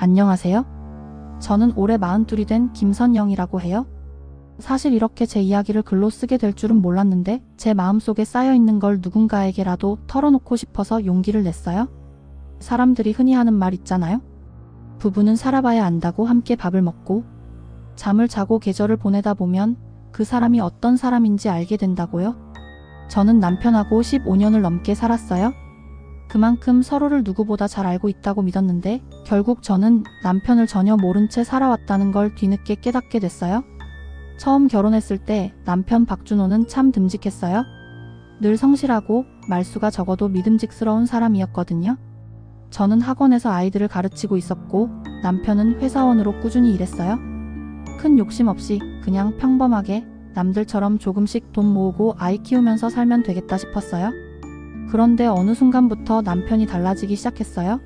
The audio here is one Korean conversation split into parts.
안녕하세요. 저는 올해 42이 된 김선영이라고 해요. 사실 이렇게 제 이야기를 글로 쓰게 될 줄은 몰랐는데 제 마음속에 쌓여있는 걸 누군가에게라도 털어놓고 싶어서 용기를 냈어요. 사람들이 흔히 하는 말 있잖아요. 부부는 살아봐야 안다고. 함께 밥을 먹고 잠을 자고 계절을 보내다 보면 그 사람이 어떤 사람인지 알게 된다고요. 저는 남편하고 15년을 넘게 살았어요. 그만큼 서로를 누구보다 잘 알고 있다고 믿었는데 결국 저는 남편을 전혀 모른 채 살아왔다는 걸 뒤늦게 깨닫게 됐어요. 처음 결혼했을 때 남편 박준호는 참 듬직했어요. 늘 성실하고 말수가 적어도 믿음직스러운 사람이었거든요. 저는 학원에서 아이들을 가르치고 있었고 남편은 회사원으로 꾸준히 일했어요. 큰 욕심 없이 그냥 평범하게 남들처럼 조금씩 돈 모으고 아이 키우면서 살면 되겠다 싶었어요. 그런데 어느 순간부터 남편이 달라지기 시작했어요.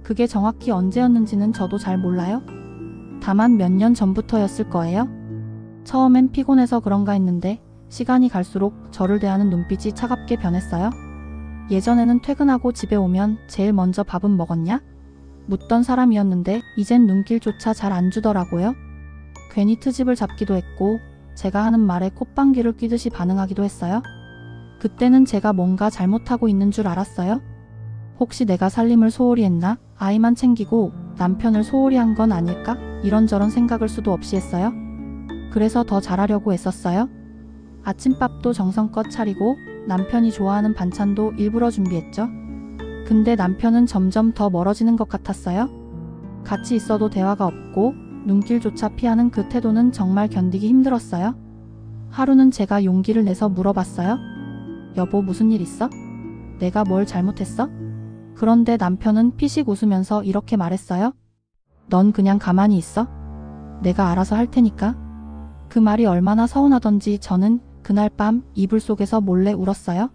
그게 정확히 언제였는지는 저도 잘 몰라요. 다만 몇 년 전부터였을 거예요. 처음엔 피곤해서 그런가 했는데 시간이 갈수록 저를 대하는 눈빛이 차갑게 변했어요. 예전에는 퇴근하고 집에 오면 제일 먼저 밥은 먹었냐? 묻던 사람이었는데 이젠 눈길조차 잘 안 주더라고요. 괜히 트집을 잡기도 했고 제가 하는 말에 콧방귀를 뀌듯이 반응하기도 했어요. 그때는 제가 뭔가 잘못하고 있는 줄 알았어요. 혹시 내가 살림을 소홀히 했나? 아이만 챙기고 남편을 소홀히 한 건 아닐까? 이런저런 생각을 수도 없이 했어요. 그래서 더 잘하려고 애썼어요. 아침밥도 정성껏 차리고 남편이 좋아하는 반찬도 일부러 준비했죠. 근데 남편은 점점 더 멀어지는 것 같았어요. 같이 있어도 대화가 없고 눈길조차 피하는 그 태도는 정말 견디기 힘들었어요. 하루는 제가 용기를 내서 물어봤어요. 여보, 무슨 일 있어? 내가 뭘 잘못했어? 그런데 남편은 피식 웃으면서 이렇게 말했어요. 넌 그냥 가만히 있어. 내가 알아서 할 테니까. 그 말이 얼마나 서운하던지 저는 그날 밤 이불 속에서 몰래 울었어요.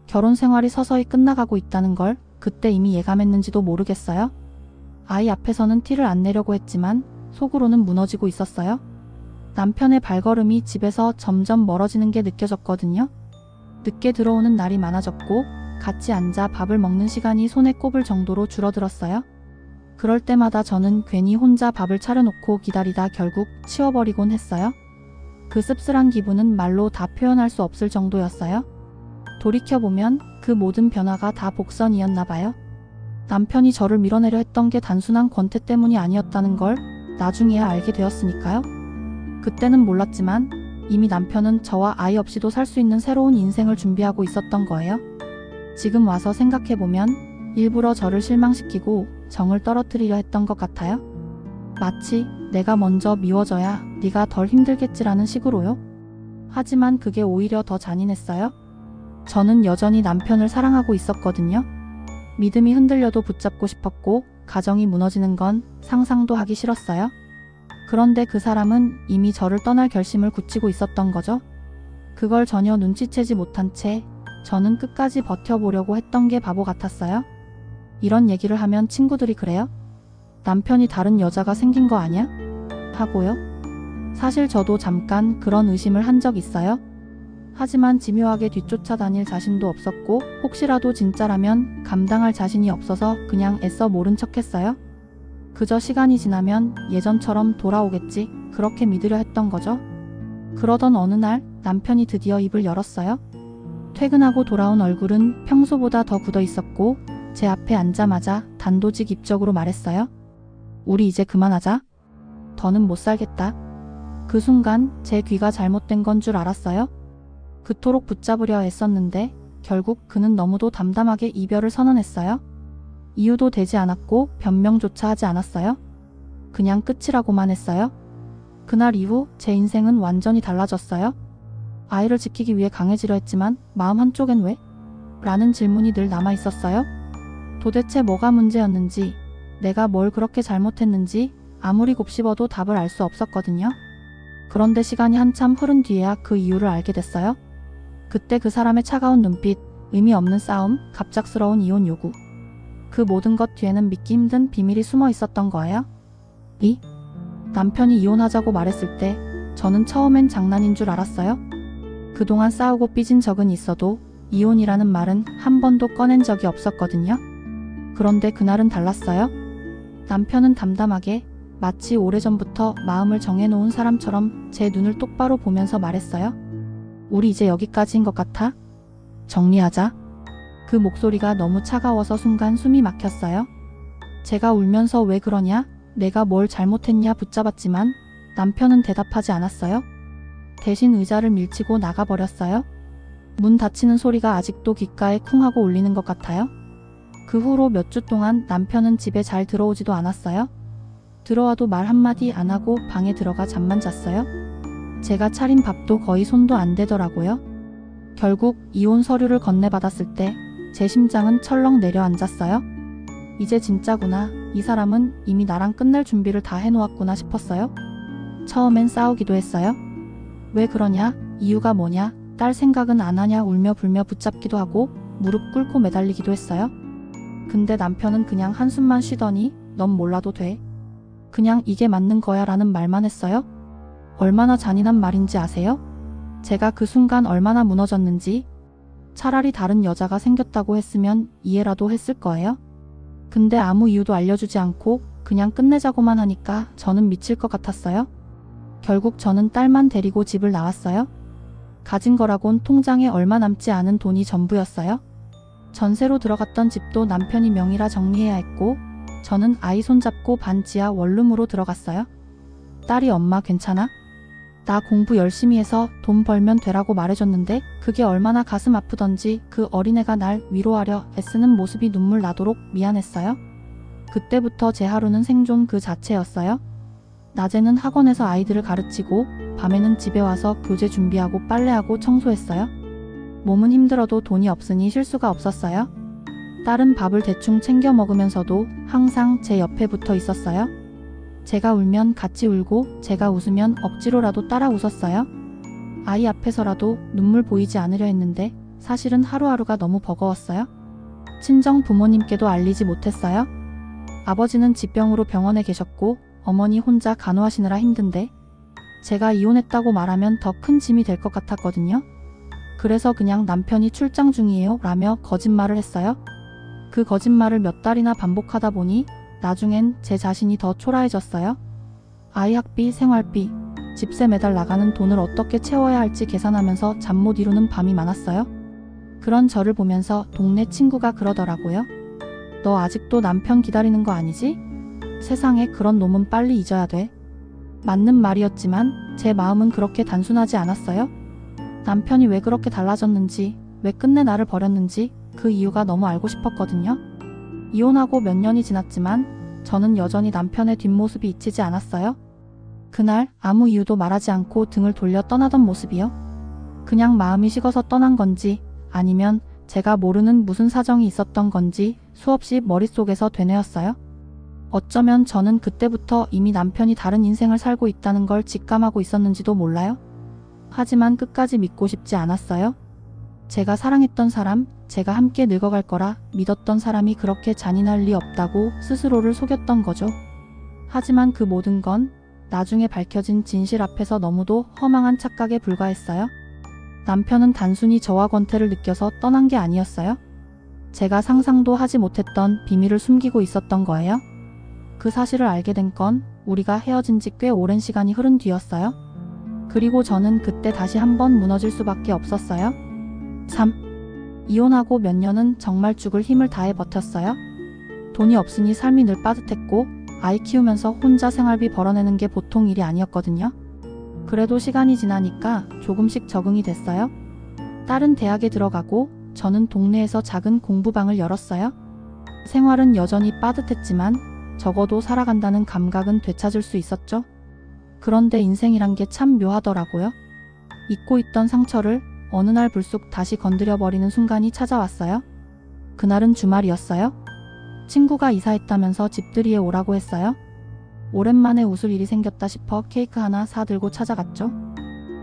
결혼 생활이 서서히 끝나가고 있다는 걸 그때 이미 예감했는지도 모르겠어요. 아이 앞에서는 티를 안 내려고 했지만 속으로는 무너지고 있었어요. 남편의 발걸음이 집에서 점점 멀어지는 게 느껴졌거든요. 늦게 들어오는 날이 많아졌고 같이 앉아 밥을 먹는 시간이 손에 꼽을 정도로 줄어들었어요. 그럴 때마다 저는 괜히 혼자 밥을 차려놓고 기다리다 결국 치워버리곤 했어요. 그 씁쓸한 기분은 말로 다 표현할 수 없을 정도였어요. 돌이켜보면 그 모든 변화가 다 복선이었나 봐요. 남편이 저를 밀어내려 했던 게 단순한 권태 때문이 아니었다는 걸 나중에야 알게 되었으니까요. 그때는 몰랐지만 이미 남편은 저와 아이 없이도 살 수 있는 새로운 인생을 준비하고 있었던 거예요. 지금 와서 생각해보면 일부러 저를 실망시키고 정을 떨어뜨리려 했던 것 같아요. 마치 내가 먼저 미워져야 네가 덜 힘들겠지라는 식으로요. 하지만 그게 오히려 더 잔인했어요. 저는 여전히 남편을 사랑하고 있었거든요. 믿음이 흔들려도 붙잡고 싶었고 가정이 무너지는 건 상상도 하기 싫었어요. 그런데 그 사람은 이미 저를 떠날 결심을 굳히고 있었던 거죠. 그걸 전혀 눈치채지 못한 채 저는 끝까지 버텨보려고 했던 게 바보 같았어요. 이런 얘기를 하면 친구들이 그래요. 남편이 다른 여자가 생긴 거 아냐? 하고요. 사실 저도 잠깐 그런 의심을 한 적 있어요. 하지만 집요하게 뒤쫓아 다닐 자신도 없었고 혹시라도 진짜라면 감당할 자신이 없어서 그냥 애써 모른 척 했어요. 그저 시간이 지나면 예전처럼 돌아오겠지 그렇게 믿으려 했던 거죠. 그러던 어느 날 남편이 드디어 입을 열었어요. 퇴근하고 돌아온 얼굴은 평소보다 더 굳어 있었고 제 앞에 앉자마자 단도직입적으로 말했어요. 우리 이제 그만하자. 더는 못 살겠다. 그 순간 제 귀가 잘못된 건 줄 알았어요. 그토록 붙잡으려 애썼는데 결국 그는 너무도 담담하게 이별을 선언했어요. 이유도 되지 않았고 변명조차 하지 않았어요. 그냥 끝이라고만 했어요. 그날 이후 제 인생은 완전히 달라졌어요. 아이를 지키기 위해 강해지려 했지만 마음 한쪽엔 왜? 라는 질문이 늘 남아있었어요. 도대체 뭐가 문제였는지, 내가 뭘 그렇게 잘못했는지 아무리 곱씹어도 답을 알 수 없었거든요. 그런데 시간이 한참 흐른 뒤에야 그 이유를 알게 됐어요. 그때 그 사람의 차가운 눈빛, 의미 없는 싸움, 갑작스러운 이혼 요구. 그 모든 것 뒤에는 믿기 힘든 비밀이 숨어 있었던 거예요. 남편이 이혼하자고 말했을 때 저는 처음엔 장난인 줄 알았어요. 그동안 싸우고 삐진 적은 있어도 이혼이라는 말은 한 번도 꺼낸 적이 없었거든요. 그런데 그날은 달랐어요. 남편은 담담하게 마치 오래전부터 마음을 정해놓은 사람처럼 제 눈을 똑바로 보면서 말했어요. 우리 이제 여기까지인 것 같아? 정리하자. 그 목소리가 너무 차가워서 순간 숨이 막혔어요. 제가 울면서 왜 그러냐? 내가 뭘 잘못했냐 붙잡았지만 남편은 대답하지 않았어요. 대신 의자를 밀치고 나가버렸어요. 문 닫히는 소리가 아직도 귓가에 쿵 하고 울리는 것 같아요. 그 후로 몇 주 동안 남편은 집에 잘 들어오지도 않았어요. 들어와도 말 한마디 안 하고 방에 들어가 잠만 잤어요. 제가 차린 밥도 거의 손도 안 대더라고요. 결국 이혼 서류를 건네받았을 때 제 심장은 철렁 내려앉았어요. 이제 진짜구나. 이 사람은 이미 나랑 끝낼 준비를 다 해놓았구나 싶었어요. 처음엔 싸우기도 했어요. 왜 그러냐? 이유가 뭐냐? 딸 생각은 안 하냐? 울며 불며 붙잡기도 하고 무릎 꿇고 매달리기도 했어요. 근데 남편은 그냥 한숨만 쉬더니 넌 몰라도 돼. 그냥 이게 맞는 거야 라는 말만 했어요. 얼마나 잔인한 말인지 아세요? 제가 그 순간 얼마나 무너졌는지. 차라리 다른 여자가 생겼다고 했으면 이해라도 했을 거예요. 근데 아무 이유도 알려주지 않고 그냥 끝내자고만 하니까 저는 미칠 것 같았어요. 결국 저는 딸만 데리고 집을 나왔어요. 가진 거라곤 통장에 얼마 남지 않은 돈이 전부였어요. 전세로 들어갔던 집도 남편이 명의라 정리해야 했고 저는 아이 손잡고 반지하 원룸으로 들어갔어요. 딸이 엄마 괜찮아? 나 공부 열심히 해서 돈 벌면 되라고 말해줬는데 그게 얼마나 가슴 아프던지 그 어린애가 날 위로하려 애쓰는 모습이 눈물 나도록 미안했어요. 그때부터 제 하루는 생존 그 자체였어요. 낮에는 학원에서 아이들을 가르치고 밤에는 집에 와서 교재 준비하고 빨래하고 청소했어요. 몸은 힘들어도 돈이 없으니 쉴 수가 없었어요. 딸은 밥을 대충 챙겨 먹으면서도 항상 제 옆에 붙어 있었어요. 제가 울면 같이 울고 제가 웃으면 억지로라도 따라 웃었어요. 아이 앞에서라도 눈물 보이지 않으려 했는데 사실은 하루하루가 너무 버거웠어요. 친정 부모님께도 알리지 못했어요. 아버지는 지병으로 병원에 계셨고 어머니 혼자 간호하시느라 힘든데 제가 이혼했다고 말하면 더 큰 짐이 될 것 같았거든요. 그래서 그냥 남편이 출장 중이에요 라며 거짓말을 했어요. 그 거짓말을 몇 달이나 반복하다 보니 나중엔 제 자신이 더 초라해졌어요. 아이 학비, 생활비, 집세 매달 나가는 돈을 어떻게 채워야 할지 계산하면서 잠 못 이루는 밤이 많았어요. 그런 저를 보면서 동네 친구가 그러더라고요. 너 아직도 남편 기다리는 거 아니지? 세상에 그런 놈은 빨리 잊어야 돼. 맞는 말이었지만 제 마음은 그렇게 단순하지 않았어요. 남편이 왜 그렇게 달라졌는지, 왜 끝내 나를 버렸는지 그 이유가 너무 알고 싶었거든요. 이혼하고 몇 년이 지났지만 저는 여전히 남편의 뒷모습이 잊히지 않았어요. 그날 아무 이유도 말하지 않고 등을 돌려 떠나던 모습이요. 그냥 마음이 식어서 떠난 건지 아니면 제가 모르는 무슨 사정이 있었던 건지 수없이 머릿속에서 되뇌었어요. 어쩌면 저는 그때부터 이미 남편이 다른 인생을 살고 있다는 걸 직감하고 있었는지도 몰라요. 하지만 끝까지 믿고 싶지 않았어요. 제가 사랑했던 사람, 제가 함께 늙어갈 거라 믿었던 사람이 그렇게 잔인할 리 없다고 스스로를 속였던 거죠. 하지만 그 모든 건 나중에 밝혀진 진실 앞에서 너무도 허망한 착각에 불과했어요. 남편은 단순히 저와 권태를 느껴서 떠난 게 아니었어요. 제가 상상도 하지 못했던 비밀을 숨기고 있었던 거예요. 그 사실을 알게 된 건 우리가 헤어진 지 꽤 오랜 시간이 흐른 뒤였어요. 그리고 저는 그때 다시 한번 무너질 수밖에 없었어요. 3. 이혼하고 몇 년은 정말 죽을 힘을 다해 버텼어요. 돈이 없으니 삶이 늘 빠듯했고 아이 키우면서 혼자 생활비 벌어내는 게 보통 일이 아니었거든요. 그래도 시간이 지나니까 조금씩 적응이 됐어요. 딸은 대학에 들어가고 저는 동네에서 작은 공부방을 열었어요. 생활은 여전히 빠듯했지만 적어도 살아간다는 감각은 되찾을 수 있었죠. 그런데 인생이란 게 참 묘하더라고요. 잊고 있던 상처를 어느 날 불쑥 다시 건드려버리는 순간이 찾아왔어요. 그날은 주말이었어요. 친구가 이사했다면서 집들이에 오라고 했어요. 오랜만에 웃을 일이 생겼다 싶어 케이크 하나 사들고 찾아갔죠.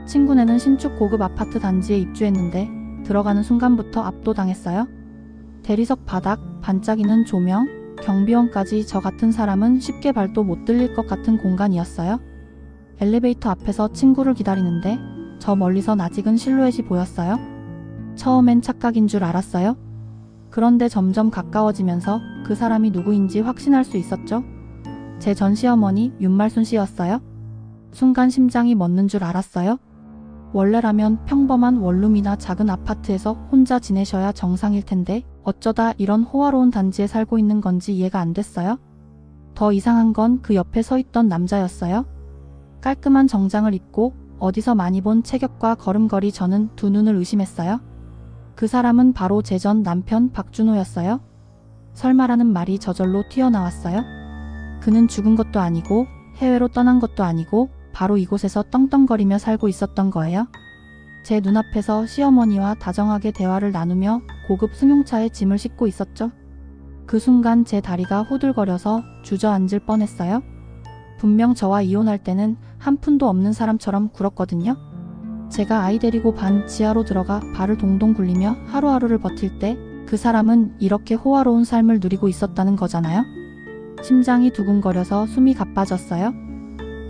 친구네는 신축 고급 아파트 단지에 입주했는데 들어가는 순간부터 압도당했어요. 대리석 바닥, 반짝이는 조명, 경비원까지 저 같은 사람은 쉽게 발도 못 들릴 것 같은 공간이었어요. 엘리베이터 앞에서 친구를 기다리는데 저 멀리선 아직은 실루엣이 보였어요. 처음엔 착각인 줄 알았어요. 그런데 점점 가까워지면서 그 사람이 누구인지 확신할 수 있었죠. 제 전 시어머니 윤말순 씨였어요. 순간 심장이 멎는 줄 알았어요. 원래라면 평범한 원룸이나 작은 아파트에서 혼자 지내셔야 정상일 텐데 어쩌다 이런 호화로운 단지에 살고 있는 건지 이해가 안 됐어요. 더 이상한 건 그 옆에 서 있던 남자였어요. 깔끔한 정장을 입고 어디서 많이 본 체격과 걸음걸이. 저는 두 눈을 의심했어요. 그 사람은 바로 제 전 남편 박준호였어요. 설마라는 말이 저절로 튀어나왔어요. 그는 죽은 것도 아니고 해외로 떠난 것도 아니고 바로 이곳에서 떵떵거리며 살고 있었던 거예요. 제 눈앞에서 시어머니와 다정하게 대화를 나누며 고급 승용차에 짐을 싣고 있었죠. 그 순간 제 다리가 후들거려서 주저앉을 뻔했어요. 분명 저와 이혼할 때는 한 푼도 없는 사람처럼 굴었거든요. 제가 아이 데리고 반 지하로 들어가 발을 동동 굴리며 하루하루를 버틸 때 그 사람은 이렇게 호화로운 삶을 누리고 있었다는 거잖아요. 심장이 두근거려서 숨이 가빠졌어요.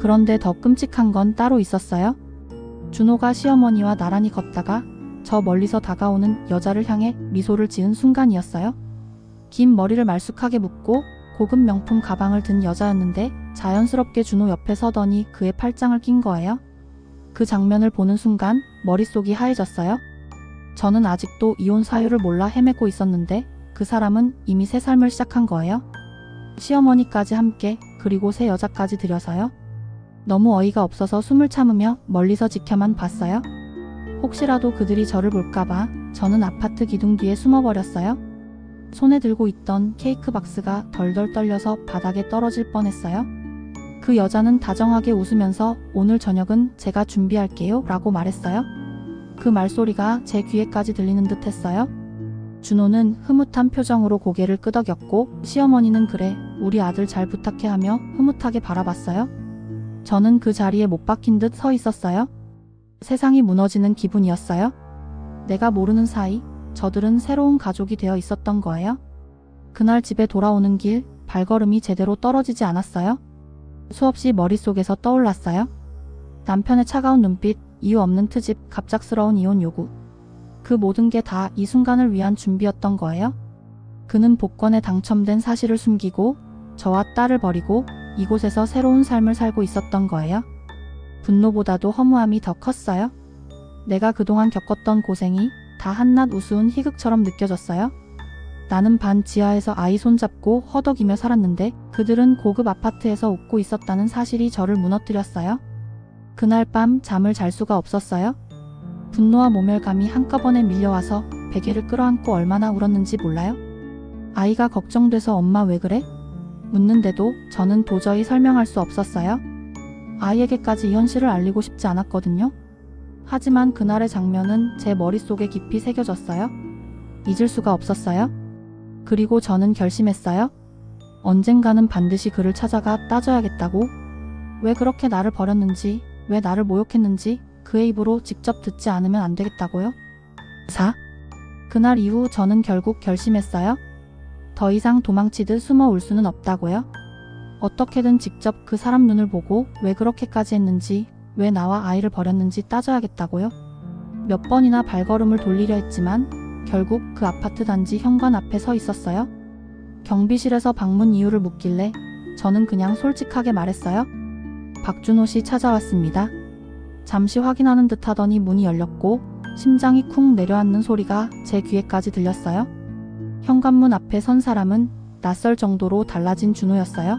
그런데 더 끔찍한 건 따로 있었어요. 준호가 시어머니와 나란히 걷다가 저 멀리서 다가오는 여자를 향해 미소를 지은 순간이었어요. 긴 머리를 말쑥하게 묶고 고급 명품 가방을 든 여자였는데 자연스럽게 준호 옆에 서더니 그의 팔짱을 낀 거예요. 그 장면을 보는 순간 머릿속이 하얘졌어요. 저는 아직도 이혼 사유를 몰라 헤매고 있었는데 그 사람은 이미 새 삶을 시작한 거예요. 시어머니까지 함께, 그리고 새 여자까지 들여서요. 너무 어이가 없어서 숨을 참으며 멀리서 지켜만 봤어요. 혹시라도 그들이 저를 볼까봐 저는 아파트 기둥 뒤에 숨어버렸어요. 손에 들고 있던 케이크 박스가 덜덜 떨려서 바닥에 떨어질 뻔했어요. 그 여자는 다정하게 웃으면서 오늘 저녁은 제가 준비할게요 라고 말했어요. 그 말소리가 제 귀에까지 들리는 듯 했어요. 준호는 흐뭇한 표정으로 고개를 끄덕였고 시어머니는 그래, 우리 아들 잘 부탁해 하며 흐뭇하게 바라봤어요. 저는 그 자리에 못 박힌 듯 서 있었어요. 세상이 무너지는 기분이었어요. 내가 모르는 사이 저들은 새로운 가족이 되어 있었던 거예요. 그날 집에 돌아오는 길 발걸음이 제대로 떨어지지 않았어요. 수없이 머릿속에서 떠올랐어요. 남편의 차가운 눈빛, 이유 없는 트집, 갑작스러운 이혼 요구. 그 모든 게 다 이 순간을 위한 준비였던 거예요. 그는 복권에 당첨된 사실을 숨기고 저와 딸을 버리고 이곳에서 새로운 삶을 살고 있었던 거예요. 분노보다도 허무함이 더 컸어요. 내가 그동안 겪었던 고생이 다 한낱 우스운 희극처럼 느껴졌어요. 나는 반 지하에서 아이 손잡고 허덕이며 살았는데 그들은 고급 아파트에서 웃고 있었다는 사실이 저를 무너뜨렸어요. 그날 밤 잠을 잘 수가 없었어요. 분노와 모멸감이 한꺼번에 밀려와서 베개를 끌어안고 얼마나 울었는지 몰라요. 아이가 걱정돼서 엄마 왜 그래? 묻는데도 저는 도저히 설명할 수 없었어요. 아이에게까지 이 현실을 알리고 싶지 않았거든요. 하지만 그날의 장면은 제 머릿속에 깊이 새겨졌어요. 잊을 수가 없었어요. 그리고 저는 결심했어요. 언젠가는 반드시 그를 찾아가 따져야겠다고. 왜 그렇게 나를 버렸는지, 왜 나를 모욕했는지 그의 입으로 직접 듣지 않으면 안 되겠다고요. 그날 이후 저는 결국 결심했어요. 더 이상 도망치듯 숨어 울 수는 없다고요. 어떻게든 직접 그 사람 눈을 보고 왜 그렇게까지 했는지, 왜 나와 아이를 버렸는지 따져야겠다고요. 몇 번이나 발걸음을 돌리려 했지만 결국 그 아파트 단지 현관 앞에 서 있었어요. 경비실에서 방문 이유를 묻길래 저는 그냥 솔직하게 말했어요. 박준호 씨 찾아왔습니다. 잠시 확인하는 듯 하더니 문이 열렸고 심장이 쿵 내려앉는 소리가 제 귀에까지 들렸어요. 현관문 앞에 선 사람은 낯설 정도로 달라진 준호였어요.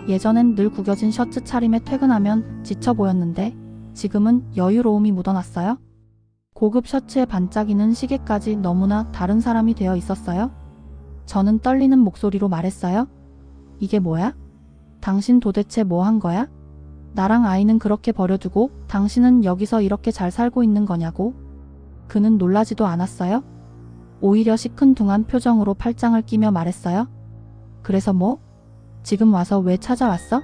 예전엔 늘 구겨진 셔츠 차림에 퇴근하면 지쳐 보였는데 지금은 여유로움이 묻어났어요. 고급 셔츠에 반짝이는 시계까지 너무나 다른 사람이 되어 있었어요. 저는 떨리는 목소리로 말했어요. 이게 뭐야? 당신 도대체 뭐 한 거야? 나랑 아이는 그렇게 버려두고 당신은 여기서 이렇게 잘 살고 있는 거냐고? 그는 놀라지도 않았어요. 오히려 시큰둥한 표정으로 팔짱을 끼며 말했어요. 그래서 뭐? 지금 와서 왜 찾아왔어?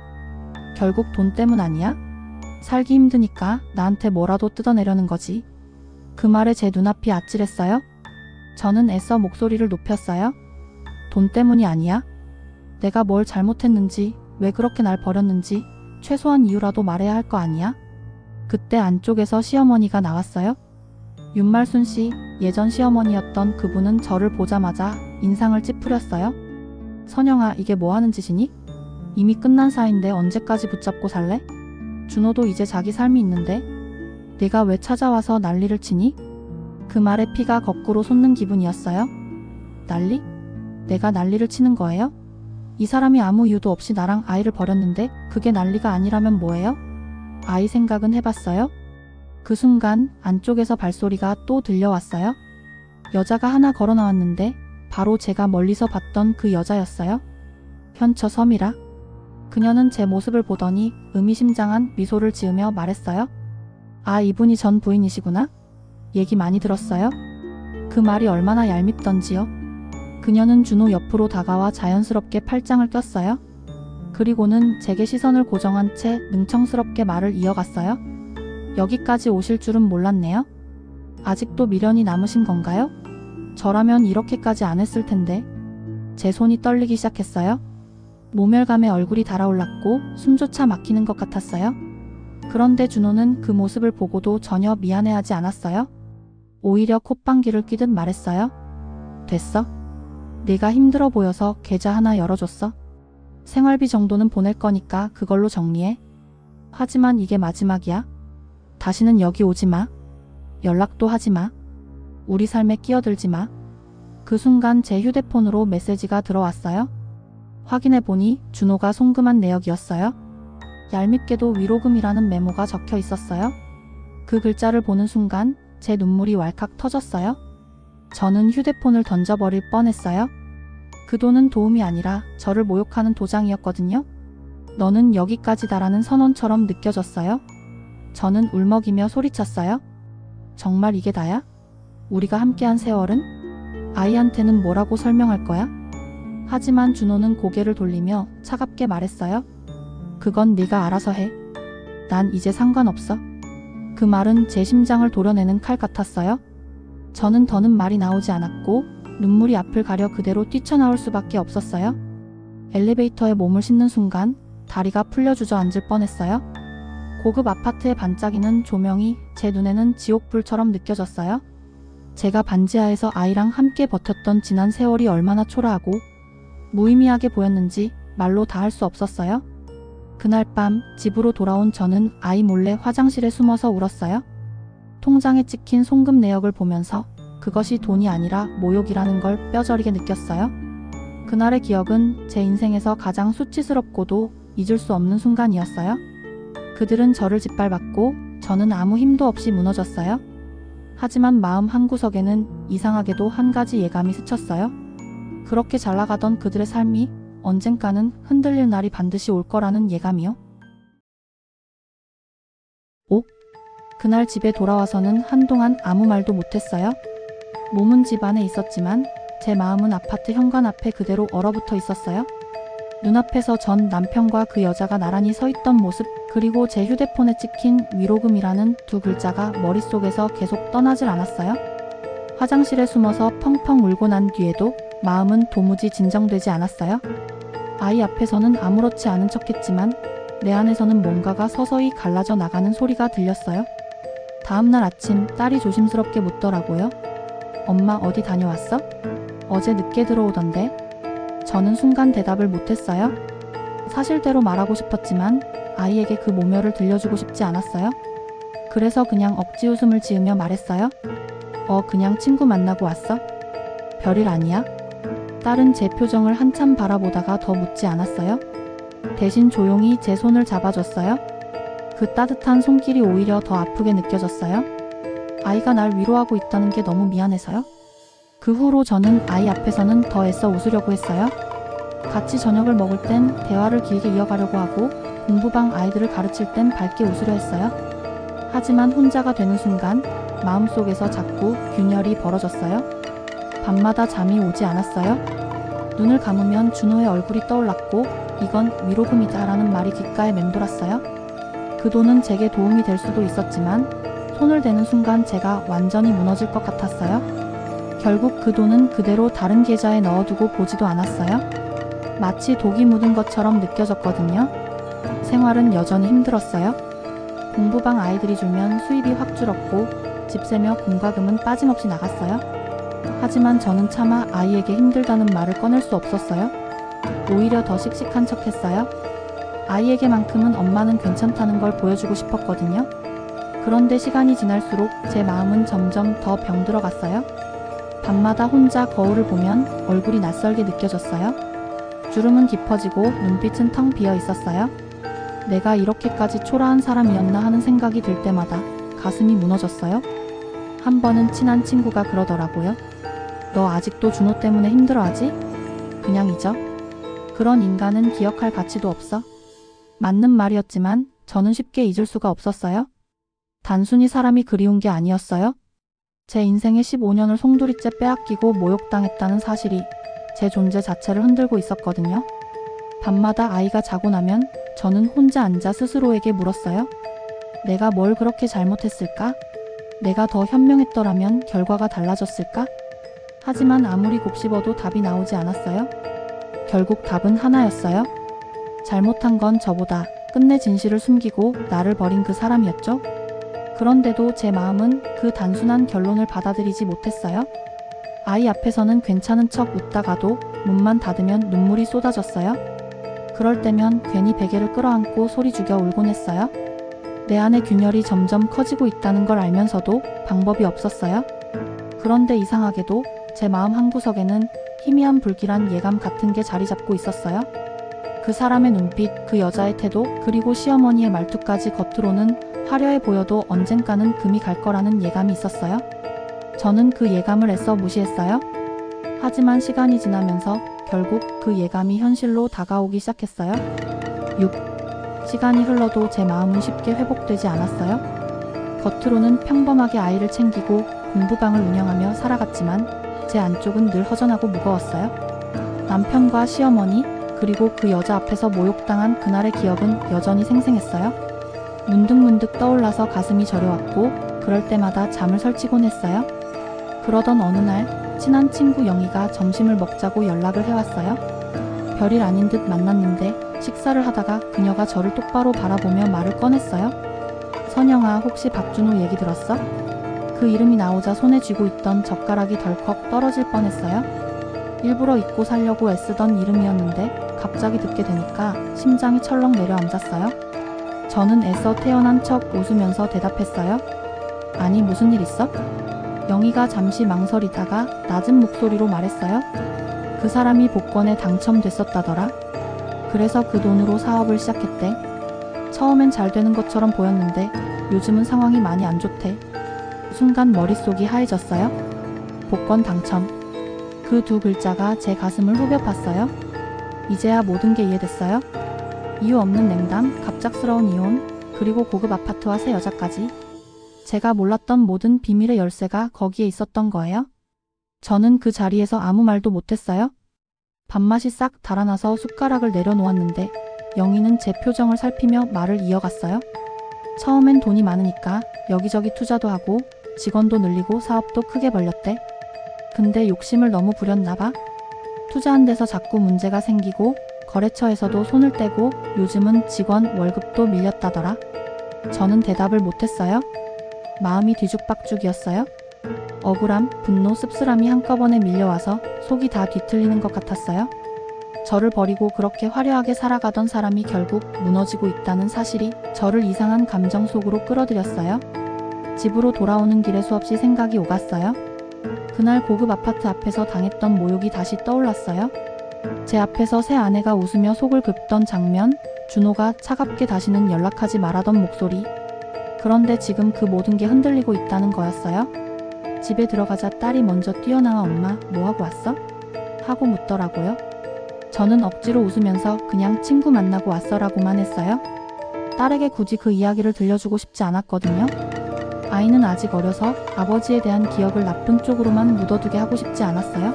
결국 돈 때문 아니야? 살기 힘드니까 나한테 뭐라도 뜯어내려는 거지. 그 말에 제 눈앞이 아찔했어요. 저는 애써 목소리를 높였어요. 돈 때문이 아니야. 내가 뭘 잘못했는지, 왜 그렇게 날 버렸는지 최소한 이유라도 말해야 할 거 아니야? 그때 안쪽에서 시어머니가 나왔어요. 윤말순 씨, 예전 시어머니였던 그분은 저를 보자마자 인상을 찌푸렸어요. 선영아, 이게 뭐 하는 짓이니? 이미 끝난 사이인데 언제까지 붙잡고 살래? 준호도 이제 자기 삶이 있는데 내가 왜 찾아와서 난리를 치니? 그 말에 피가 거꾸로 솟는 기분이었어요. 난리? 내가 난리를 치는 거예요? 이 사람이 아무 이유도 없이 나랑 아이를 버렸는데 그게 난리가 아니라면 뭐예요? 아이 생각은 해봤어요? 그 순간 안쪽에서 발소리가 또 들려왔어요. 여자가 하나 걸어 나왔는데 바로 제가 멀리서 봤던 그 여자였어요. 현처 서미라. 그녀는 제 모습을 보더니 의미심장한 미소를 지으며 말했어요. 아, 이분이 전 부인이시구나? 얘기 많이 들었어요? 그 말이 얼마나 얄밉던지요. 그녀는 준호 옆으로 다가와 자연스럽게 팔짱을 꼈어요. 그리고는 제게 시선을 고정한 채 능청스럽게 말을 이어갔어요. 여기까지 오실 줄은 몰랐네요. 아직도 미련이 남으신 건가요? 저라면 이렇게까지 안 했을 텐데. 제 손이 떨리기 시작했어요. 모멸감에 얼굴이 달아올랐고 숨조차 막히는 것 같았어요. 그런데 준호는 그 모습을 보고도 전혀 미안해하지 않았어요. 오히려 콧방귀를 뀌듯 말했어요. 됐어. 내가 힘들어 보여서 계좌 하나 열어줬어. 생활비 정도는 보낼 거니까 그걸로 정리해. 하지만 이게 마지막이야. 다시는 여기 오지 마. 연락도 하지 마. 우리 삶에 끼어들지 마. 그 순간 제 휴대폰으로 메시지가 들어왔어요. 확인해보니 준호가 송금한 내역이었어요. 얄밉게도 위로금이라는 메모가 적혀 있었어요. 그 글자를 보는 순간 제 눈물이 왈칵 터졌어요. 저는 휴대폰을 던져버릴 뻔했어요. 그 돈은 도움이 아니라 저를 모욕하는 도장이었거든요. 너는 여기까지다라는 선언처럼 느껴졌어요. 저는 울먹이며 소리쳤어요. 정말 이게 다야? 우리가 함께한 세월은? 아이한테는 뭐라고 설명할 거야? 하지만 준호는 고개를 돌리며 차갑게 말했어요. 그건 네가 알아서 해. 난 이제 상관없어. 그 말은 제 심장을 도려내는 칼 같았어요. 저는 더는 말이 나오지 않았고 눈물이 앞을 가려 그대로 뛰쳐나올 수밖에 없었어요. 엘리베이터에 몸을 싣는 순간 다리가 풀려 주저앉을 뻔했어요. 고급 아파트의 반짝이는 조명이 제 눈에는 지옥불처럼 느껴졌어요. 제가 반지하에서 아이랑 함께 버텼던 지난 세월이 얼마나 초라하고 무의미하게 보였는지 말로 다 할 수 없었어요. 그날 밤 집으로 돌아온 저는 아이 몰래 화장실에 숨어서 울었어요. 통장에 찍힌 송금 내역을 보면서 그것이 돈이 아니라 모욕이라는 걸 뼈저리게 느꼈어요. 그날의 기억은 제 인생에서 가장 수치스럽고도 잊을 수 없는 순간이었어요. 그들은 저를 짓밟았고 저는 아무 힘도 없이 무너졌어요. 하지만 마음 한구석에는 이상하게도 한 가지 예감이 스쳤어요. 그렇게 잘 나가던 그들의 삶이 언젠가는 흔들릴 날이 반드시 올 거라는 예감이요. 그날 집에 돌아와서는 한동안 아무 말도 못했어요. 몸은 집 안에 있었지만 제 마음은 아파트 현관 앞에 그대로 얼어붙어 있었어요. 눈앞에서 전 남편과 그 여자가 나란히 서 있던 모습, 그리고 제 휴대폰에 찍힌 위로금이라는 두 글자가 머릿속에서 계속 떠나질 않았어요. 화장실에 숨어서 펑펑 울고 난 뒤에도 마음은 도무지 진정되지 않았어요. 아이 앞에서는 아무렇지 않은 척했지만 내 안에서는 뭔가가 서서히 갈라져 나가는 소리가 들렸어요. 다음날 아침 딸이 조심스럽게 묻더라고요. 엄마 어디 다녀왔어? 어제 늦게 들어오던데. 저는 순간 대답을 못했어요. 사실대로 말하고 싶었지만 아이에게 그 모멸을 들려주고 싶지 않았어요. 그래서 그냥 억지 웃음을 지으며 말했어요. 그냥 친구 만나고 왔어? 별일 아니야? 딸은 제 표정을 한참 바라보다가 더 묻지 않았어요. 대신 조용히 제 손을 잡아줬어요. 그 따뜻한 손길이 오히려 더 아프게 느껴졌어요. 아이가 날 위로하고 있다는 게 너무 미안해서요. 그 후로 저는 아이 앞에서는 더 애써 웃으려고 했어요. 같이 저녁을 먹을 땐 대화를 길게 이어가려고 하고 공부방 아이들을 가르칠 땐 밝게 웃으려 했어요. 하지만 혼자가 되는 순간 마음속에서 자꾸 균열이 벌어졌어요. 밤마다 잠이 오지 않았어요. 눈을 감으면 준호의 얼굴이 떠올랐고 이건 위로금이다 라는 말이 귓가에 맴돌았어요. 그 돈은 제게 도움이 될 수도 있었지만 손을 대는 순간 제가 완전히 무너질 것 같았어요. 결국 그 돈은 그대로 다른 계좌에 넣어두고 보지도 않았어요. 마치 독이 묻은 것처럼 느껴졌거든요. 생활은 여전히 힘들었어요. 공부방 아이들이 줄면 수입이 확 줄었고 집세며 공과금은 빠짐없이 나갔어요. 하지만 저는 차마 아이에게 힘들다는 말을 꺼낼 수 없었어요. 오히려 더 씩씩한 척 했어요. 아이에게만큼은 엄마는 괜찮다는 걸 보여주고 싶었거든요. 그런데 시간이 지날수록 제 마음은 점점 더 병들어 갔어요. 밤마다 혼자 거울을 보면 얼굴이 낯설게 느껴졌어요. 주름은 깊어지고 눈빛은 텅 비어 있었어요. 내가 이렇게까지 초라한 사람이었나 하는 생각이 들 때마다 가슴이 무너졌어요. 한 번은 친한 친구가 그러더라고요. 너 아직도 준호 때문에 힘들어하지? 그냥 잊어. 그런 인간은 기억할 가치도 없어. 맞는 말이었지만 저는 쉽게 잊을 수가 없었어요. 단순히 사람이 그리운 게 아니었어요. 제 인생의 15년을 송두리째 빼앗기고 모욕당했다는 사실이 제 존재 자체를 흔들고 있었거든요. 밤마다 아이가 자고 나면 저는 혼자 앉아 스스로에게 물었어요. 내가 뭘 그렇게 잘못했을까? 내가 더 현명했더라면 결과가 달라졌을까? 하지만 아무리 곱씹어도 답이 나오지 않았어요. 결국 답은 하나였어요. 잘못한 건 저보다 끝내 진실을 숨기고 나를 버린 그 사람이었죠. 그런데도 제 마음은 그 단순한 결론을 받아들이지 못했어요. 아이 앞에서는 괜찮은 척 웃다가도 문만 닫으면 눈물이 쏟아졌어요. 그럴 때면 괜히 베개를 끌어안고 소리 죽여 울곤 했어요. 내 안의 균열이 점점 커지고 있다는 걸 알면서도 방법이 없었어요. 그런데 이상하게도 제 마음 한구석에는 희미한 불길한 예감 같은 게 자리 잡고 있었어요. 그 사람의 눈빛, 그 여자의 태도, 그리고 시어머니의 말투까지 겉으로는 화려해 보여도 언젠가는 금이 갈 거라는 예감이 있었어요. 저는 그 예감을 애써 무시했어요. 하지만 시간이 지나면서 결국 그 예감이 현실로 다가오기 시작했어요. 6. 시간이 흘러도 제 마음은 쉽게 회복되지 않았어요. 겉으로는 평범하게 아이를 챙기고 공부방을 운영하며 살아갔지만 제 안쪽은 늘 허전하고 무거웠어요. 남편과 시어머니, 그리고 그 여자 앞에서 모욕당한 그날의 기억은 여전히 생생했어요. 문득문득 떠올라서 가슴이 저려왔고 그럴 때마다 잠을 설치곤 했어요. 그러던 어느 날 친한 친구 영희가 점심을 먹자고 연락을 해왔어요. 별일 아닌 듯 만났는데 식사를 하다가 그녀가 저를 똑바로 바라보며 말을 꺼냈어요. 선영아, 혹시 박준호 얘기 들었어? 그 이름이 나오자 손에 쥐고 있던 젓가락이 덜컥 떨어질 뻔했어요. 일부러 잊고 살려고 애쓰던 이름이었는데 갑자기 듣게 되니까 심장이 철렁 내려앉았어요. 저는 애써 태어난 척 웃으면서 대답했어요. 아니, 무슨 일 있어? 영희가 잠시 망설이다가 낮은 목소리로 말했어요. 그 사람이 복권에 당첨됐었다더라. 그래서 그 돈으로 사업을 시작했대. 처음엔 잘 되는 것처럼 보였는데 요즘은 상황이 많이 안 좋대. 순간 머릿속이 하얘졌어요. 복권 당첨. 그 두 글자가 제 가슴을 후벼 팠어요. 이제야 모든 게 이해됐어요. 이유 없는 냉담, 갑작스러운 이혼, 그리고 고급 아파트와 새 여자까지. 제가 몰랐던 모든 비밀의 열쇠가 거기에 있었던 거예요. 저는 그 자리에서 아무 말도 못했어요. 밥맛이 싹 달아나서 숟가락을 내려놓았는데 영희는 제 표정을 살피며 말을 이어갔어요. 처음엔 돈이 많으니까 여기저기 투자도 하고 직원도 늘리고 사업도 크게 벌렸대. 근데 욕심을 너무 부렸나 봐. 투자한 데서 자꾸 문제가 생기고 거래처에서도 손을 떼고 요즘은 직원 월급도 밀렸다더라. 저는 대답을 못했어요. 마음이 뒤죽박죽이었어요. 억울함, 분노, 씁쓸함이 한꺼번에 밀려와서 속이 다 뒤틀리는 것 같았어요. 저를 버리고 그렇게 화려하게 살아가던 사람이 결국 무너지고 있다는 사실이 저를 이상한 감정 속으로 끌어들였어요. 집으로 돌아오는 길에 수없이 생각이 오갔어요. 그날 고급 아파트 앞에서 당했던 모욕이 다시 떠올랐어요. 제 앞에서 새 아내가 웃으며 속을 긁던 장면, 준호가 차갑게 다시는 연락하지 말라던 목소리. 그런데 지금 그 모든 게 흔들리고 있다는 거였어요. 집에 들어가자 딸이 먼저 뛰어나와 엄마, 뭐하고 왔어? 하고 묻더라고요. 저는 억지로 웃으면서 그냥 친구 만나고 왔어라고만 했어요. 딸에게 굳이 그 이야기를 들려주고 싶지 않았거든요. 아이는 아직 어려서 아버지에 대한 기억을 나쁜 쪽으로만 묻어두게 하고 싶지 않았어요.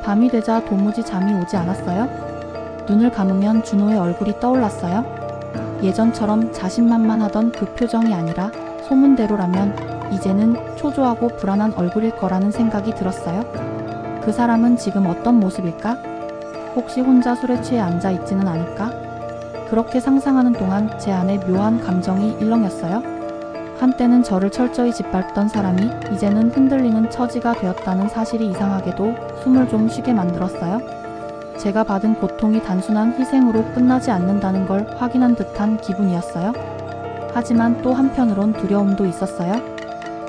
밤이 되자 도무지 잠이 오지 않았어요. 눈을 감으면 준호의 얼굴이 떠올랐어요. 예전처럼 자신만만하던 그 표정이 아니라 소문대로라면 이제는 초조하고 불안한 얼굴일 거라는 생각이 들었어요. 그 사람은 지금 어떤 모습일까? 혹시 혼자 술에 취해 앉아 있지는 않을까? 그렇게 상상하는 동안 제 안에 묘한 감정이 일렁였어요. 한때는 저를 철저히 짓밟던 사람이 이제는 흔들리는 처지가 되었다는 사실이 이상하게도 숨을 좀 쉬게 만들었어요. 제가 받은 고통이 단순한 희생으로 끝나지 않는다는 걸 확인한 듯한 기분이었어요. 하지만 또 한편으론 두려움도 있었어요.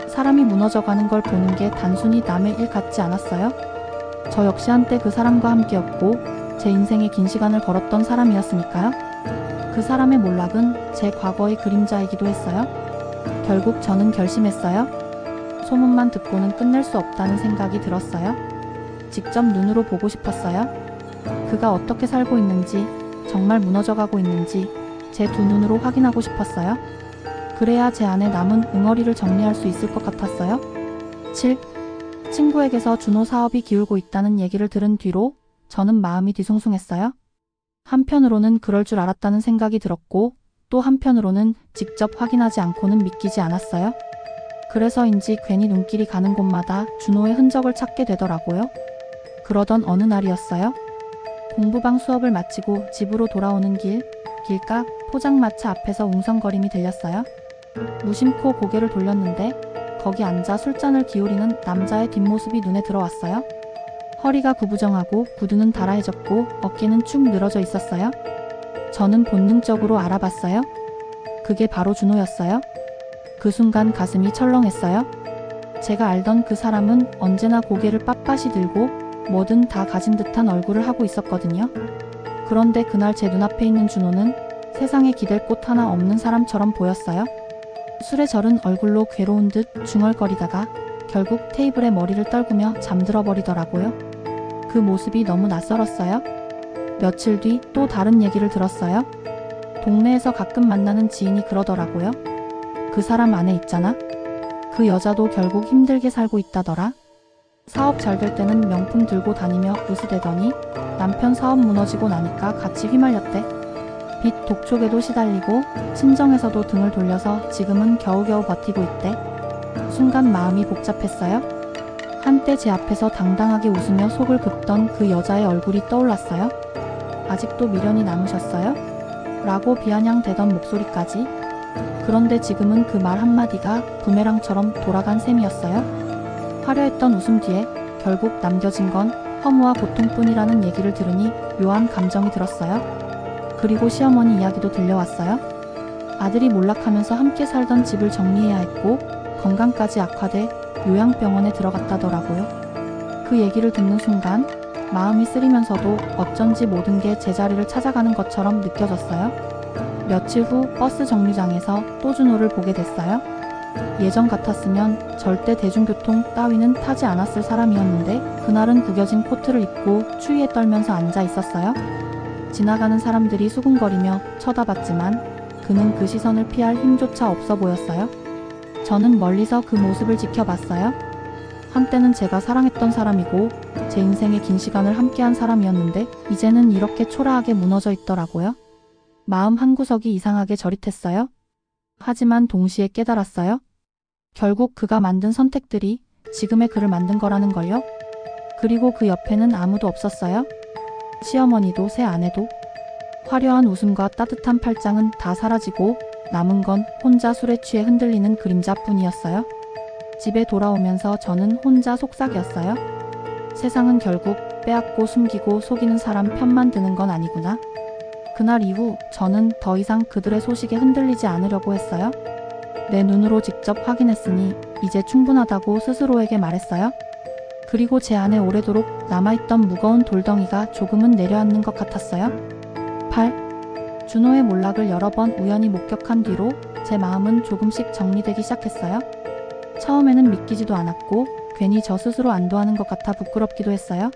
사람이 무너져가는 걸 보는 게 단순히 남의 일 같지 않았어요. 저 역시 한때 그 사람과 함께였고 제 인생에 긴 시간을 걸었던 사람이었으니까요. 그 사람의 몰락은 제 과거의 그림자이기도 했어요. 결국 저는 결심했어요. 소문만 듣고는 끝낼 수 없다는 생각이 들었어요. 직접 눈으로 보고 싶었어요. 그가 어떻게 살고 있는지, 정말 무너져가고 있는지 제 두 눈으로 확인하고 싶었어요. 그래야 제 안에 남은 응어리를 정리할 수 있을 것 같았어요. 7. 친구에게서 준호 사업이 기울고 있다는 얘기를 들은 뒤로 저는 마음이 뒤숭숭했어요. 한편으로는 그럴 줄 알았다는 생각이 들었고 또 한편으로는 직접 확인하지 않고는 믿기지 않았어요. 그래서인지 괜히 눈길이 가는 곳마다 준호의 흔적을 찾게 되더라고요. 그러던 어느 날이었어요. 공부방 수업을 마치고 집으로 돌아오는 길가 포장마차 앞에서 웅성거림이 들렸어요. 무심코 고개를 돌렸는데 거기 앉아 술잔을 기울이는 남자의 뒷모습이 눈에 들어왔어요. 허리가 구부정하고 구두는 달아해졌고 어깨는 축 늘어져 있었어요. 저는 본능적으로 알아봤어요. 그게 바로 준호였어요. 그 순간 가슴이 철렁했어요. 제가 알던 그 사람은 언제나 고개를 빳빳이 들고 뭐든 다 가진 듯한 얼굴을 하고 있었거든요. 그런데 그날 제 눈앞에 있는 준호는 세상에 기댈 곳 하나 없는 사람처럼 보였어요. 술에 절은 얼굴로 괴로운 듯 중얼거리다가 결국 테이블에 머리를 떨구며 잠들어 버리더라고요. 그 모습이 너무 낯설었어요. 며칠 뒤 또 다른 얘기를 들었어요. 동네에서 가끔 만나는 지인이 그러더라고요. 그 사람 안에 있잖아. 그 여자도 결국 힘들게 살고 있다더라. 사업 잘 될 때는 명품 들고 다니며 으스대더니 남편 사업 무너지고 나니까 같이 휘말렸대. 빚 독촉에도 시달리고 친정에서도 등을 돌려서 지금은 겨우겨우 버티고 있대. 순간 마음이 복잡했어요. 한때 제 앞에서 당당하게 웃으며 속을 긋던 그 여자의 얼굴이 떠올랐어요. 아직도 미련이 남으셨어요? 라고 비아냥대던 목소리까지. 그런데 지금은 그 말 한마디가 부메랑처럼 돌아간 셈이었어요. 화려했던 웃음 뒤에 결국 남겨진 건 허무와 고통뿐이라는 얘기를 들으니 묘한 감정이 들었어요. 그리고 시어머니 이야기도 들려왔어요. 아들이 몰락하면서 함께 살던 집을 정리해야 했고 건강까지 악화돼 요양병원에 들어갔다더라고요. 그 얘기를 듣는 순간 마음이 쓰리면서도 어쩐지 모든 게 제자리를 찾아가는 것처럼 느껴졌어요. 며칠 후 버스 정류장에서 또 준호를 보게 됐어요. 예전 같았으면 절대 대중교통 따위는 타지 않았을 사람이었는데 그날은 구겨진 코트를 입고 추위에 떨면서 앉아 있었어요. 지나가는 사람들이 수군거리며 쳐다봤지만 그는 그 시선을 피할 힘조차 없어 보였어요. 저는 멀리서 그 모습을 지켜봤어요. 한때는 제가 사랑했던 사람이고 제 인생의 긴 시간을 함께한 사람이었는데 이제는 이렇게 초라하게 무너져 있더라고요. 마음 한구석이 이상하게 저릿했어요. 하지만 동시에 깨달았어요. 결국 그가 만든 선택들이 지금의 그를 만든 거라는 걸요. 그리고 그 옆에는 아무도 없었어요. 시어머니도 새 아내도. 화려한 웃음과 따뜻한 팔짱은 다 사라지고 남은 건 혼자 술에 취해 흔들리는 그림자뿐이었어요. 집에 돌아오면서 저는 혼자 속삭였어요. 세상은 결국 빼앗고 숨기고 속이는 사람 편만 드는 건 아니구나. 그날 이후 저는 더 이상 그들의 소식에 흔들리지 않으려고 했어요. 내 눈으로 직접 확인했으니 이제 충분하다고 스스로에게 말했어요. 그리고 제 안에 오래도록 남아있던 무거운 돌덩이가 조금은 내려앉는 것 같았어요. 8. 준호의 몰락을 여러 번 우연히 목격한 뒤로 제 마음은 조금씩 정리되기 시작했어요. 처음에는 믿기지도 않았고 괜히 저 스스로 안도하는 것 같아 부끄럽기도 했어요.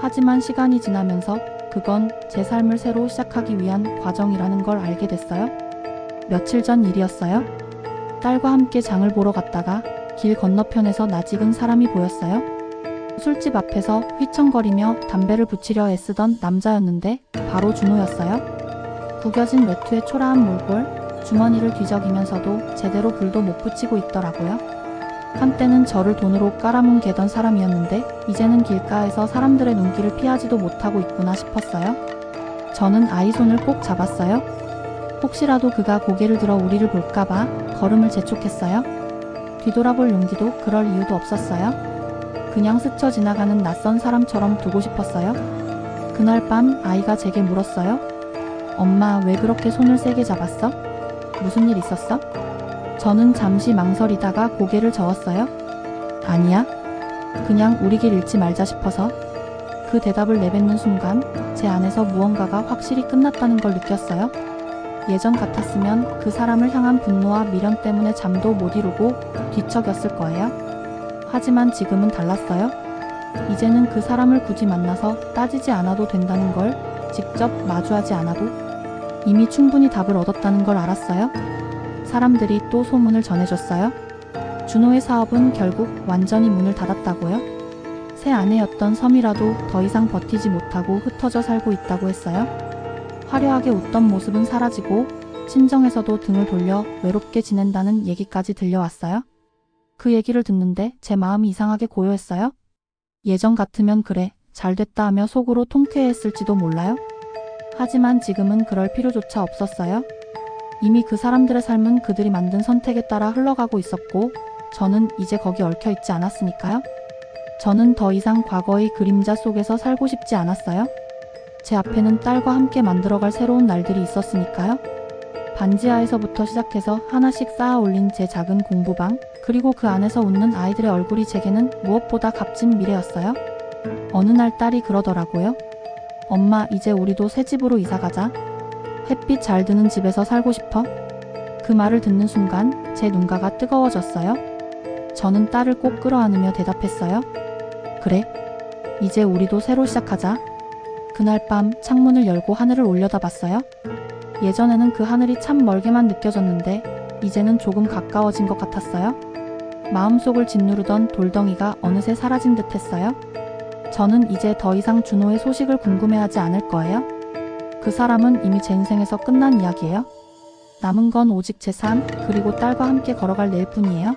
하지만 시간이 지나면서 그건 제 삶을 새로 시작하기 위한 과정이라는 걸 알게 됐어요. 며칠 전 일이었어요. 딸과 함께 장을 보러 갔다가 길 건너편에서 낯익은 사람이 보였어요. 술집 앞에서 휘청거리며 담배를 붙이려 애쓰던 남자였는데 바로 준호였어요. 구겨진 외투의 초라한 몰골, 주머니를 뒤적이면서도 제대로 불도 못 붙이고 있더라고요. 한때는 저를 돈으로 깔아뭉개던 사람이었는데 이제는 길가에서 사람들의 눈길을 피하지도 못하고 있구나 싶었어요. 저는 아이 손을 꼭 잡았어요. 혹시라도 그가 고개를 들어 우리를 볼까봐 걸음을 재촉했어요. 뒤돌아볼 용기도 그럴 이유도 없었어요. 그냥 스쳐 지나가는 낯선 사람처럼 두고 싶었어요. 그날 밤 아이가 제게 물었어요. 엄마, 왜 그렇게 손을 세게 잡았어? 무슨 일 있었어? 저는 잠시 망설이다가 고개를 저었어요. 아니야. 그냥 우리 길 잃지 말자 싶어서. 그 대답을 내뱉는 순간 제 안에서 무언가가 확실히 끝났다는 걸 느꼈어요. 예전 같았으면 그 사람을 향한 분노와 미련 때문에 잠도 못 이루고 뒤척였을 거예요. 하지만 지금은 달랐어요. 이제는 그 사람을 굳이 만나서 따지지 않아도 된다는 걸, 직접 마주하지 않아도 이미 충분히 답을 얻었다는 걸 알았어요. 사람들이 또 소문을 전해줬어요. 준호의 사업은 결국 완전히 문을 닫았다고요. 새 아내였던 섬이라도 더 이상 버티지 못하고 흩어져 살고 있다고 했어요. 화려하게 웃던 모습은 사라지고 친정에서도 등을 돌려 외롭게 지낸다는 얘기까지 들려왔어요. 그 얘기를 듣는데 제 마음이 이상하게 고요했어요. 예전 같으면 그래, 잘됐다 하며 속으로 통쾌했을지도 몰라요. 하지만 지금은 그럴 필요조차 없었어요. 이미 그 사람들의 삶은 그들이 만든 선택에 따라 흘러가고 있었고 저는 이제 거기 얽혀 있지 않았으니까요. 저는 더 이상 과거의 그림자 속에서 살고 싶지 않았어요. 제 앞에는 딸과 함께 만들어갈 새로운 날들이 있었으니까요. 반지하에서부터 시작해서 하나씩 쌓아 올린 제 작은 공부방, 그리고 그 안에서 웃는 아이들의 얼굴이 제게는 무엇보다 값진 미래였어요. 어느 날 딸이 그러더라고요. 엄마, 이제 우리도 새 집으로 이사 가자. 햇빛 잘 드는 집에서 살고 싶어. 그 말을 듣는 순간 제 눈가가 뜨거워졌어요. 저는 딸을 꼭 끌어안으며 대답했어요. 그래. 이제 우리도 새로 시작하자. 그날 밤 창문을 열고 하늘을 올려다봤어요. 예전에는 그 하늘이 참 멀게만 느껴졌는데 이제는 조금 가까워진 것 같았어요. 마음속을 짓누르던 돌덩이가 어느새 사라진 듯 했어요. 저는 이제 더 이상 준호의 소식을 궁금해하지 않을 거예요. 그 사람은 이미 제 인생에서 끝난 이야기예요. 남은 건 오직 제 삶, 그리고 딸과 함께 걸어갈 내일뿐이에요.